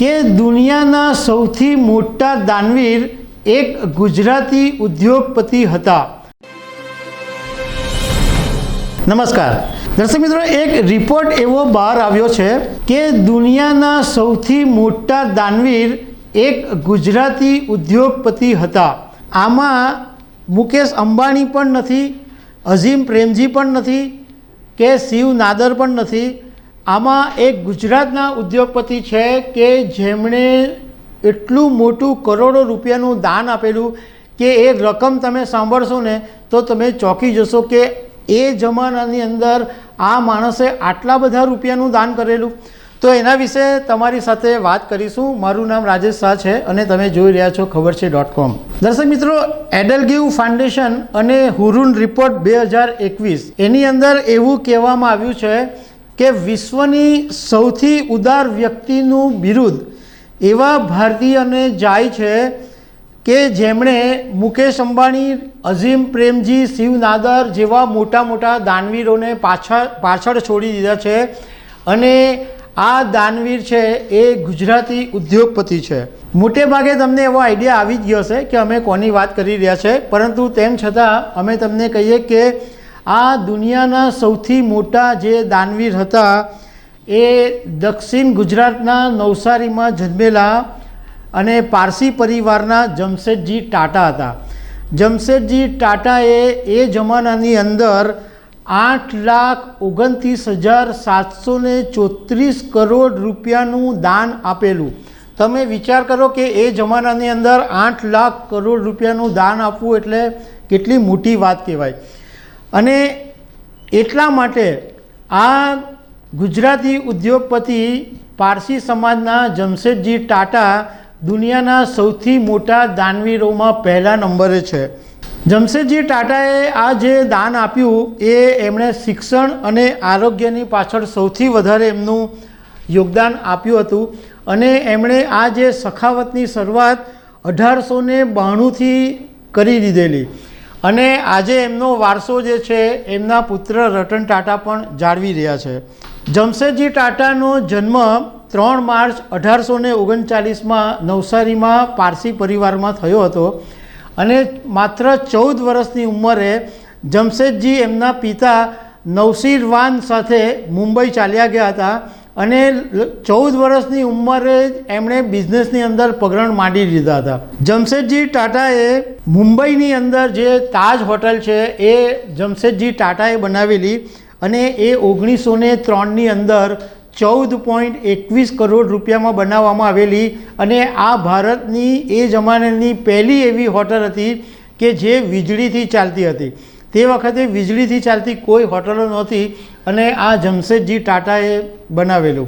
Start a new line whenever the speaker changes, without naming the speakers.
કે દુનિયાના સૌથી મોટા દાનવીર એક ગુજરાતી ઉદ્યોગપતિ હતા। નમસ્કાર દર્શક મિત્રો, એક રિપોર્ટ એવો બહાર આવ્યો છે કે દુનિયાના સૌથી મોટા દાનવીર એક ગુજરાતી ઉદ્યોગપતિ હતા। આમાં મુકેશ અંબાણી પણ નથી, અઝીમ પ્રેમજી પણ નથી કે શિવ નાદર પણ નથી। આમાં એક ગુજરાતના ઉદ્યોગપતિ છે કે જેમણે એટલું મોટું કરોડો રૂપિયાનું દાન આપેલું કે એ રકમ તમે સાંભળશો ને તો તમે ચોંકી જશો કે એ જમાનાની અંદર આ માણસે આટલા બધા રૂપિયાનું દાન કરેલું। તો એના વિશે તમારી સાથે વાત કરીશું। મારું નામ રાજેશ શાહ છે અને તમે જોઈ રહ્યા છો ખબરછે.com। દર્શક મિત્રો, એડલગીવ ફાઉન્ડેશન અને હુરુન રિપોર્ટ 2021 એની અંદર એવું કહેવામાં આવ્યું છે કે વિશ્વની સૌથી ઉદાર વ્યક્તિનું બિરુદ એવા ભારતીયને જાય છે કે જેમણે મુકેશ અંબાણી, અઝીમ પ્રેમજી, શિવ નાદર જેવા મોટા મોટા દાનવીરોને પાછળ છોડી દીધા છે અને આ દાનવીર છે એ ગુજરાતી ઉદ્યોગપતિ છે। મોટે ભાગે તમને એવો આઈડિયા આવી જ ગયો હશે કે અમે કોની વાત કરી રહ્યા છે, પરંતુ તેમ છતાં અમે તમને કહીએ કે આ દુનિયાના સૌથી મોટા જે દાનવીર હતા એ દક્ષિણ ગુજરાતના નવસારીમાં જન્મેલા અને પારસી પરિવારના જમશેદજી ટાટા હતા। જમશેદજી ટાટાએ એ જમાનાની અંદર 8,29,734 કરોડ રૂપિયાનું દાન આપેલું। તમે વિચાર કરો કે એ જમાનાની અંદર 8 લાખ કરોડ રૂપિયાનું દાન આપવું એટલે કેટલી મોટી વાત કહેવાય। અને એટલા માટે આ ગુજરાતી ઉદ્યોગપતિ પારસી સમાજના જમશેદજી ટાટા દુનિયાના સૌથી મોટા દાનવીરોમાં પહેલા નંબરે છે। જમશેદજી ટાટાએ આ જે દાન આપ્યું એ એમણે શિક્ષણ અને આરોગ્યની પાછળ સૌથી વધારે એમનું યોગદાન આપ્યું હતું અને એમણે આ જે સખાવતની શરૂઆત 1892થી કરી દીધેલી અને આજે એમનો વારસો જે છે એમના પુત્ર રતન ટાટા પણ જાળવી રહ્યા છે। જમશેદજી ટાટાનો જન્મ 3 માર્ચ 1839માં નવસારીમાં પારસી પરિવારમાં થયો હતો અને માત્ર 14 વર્ષની ઉંમરે જમશેદજી એમના પિતા નૌશીરવાન સાથે મુંબઈ ચાલ્યા ગયા હતા અને 14 વર્ષની ઉંમરે એમણે બિઝનેસની અંદર પગરણ માંડી લીધા હતા। જમશેદજી ટાટાએ મુંબઈની અંદર જે તાજ હોટલ છે એ જમશેદજી ટાટાએ બનાવેલી અને એ 1903ની અંદર 14.21 કરોડ રૂપિયામાં બનાવવામાં આવેલી અને આ ભારતની એ જમાનાની પહેલી એવી હોટલ હતી કે જે વીજળીથી ચાલતી હતી। તે વખતે વીજળીથી ચાલતી કોઈ હોટલો નહોતી અને આ જમશેદજી ટાટાએ બનાવેલું।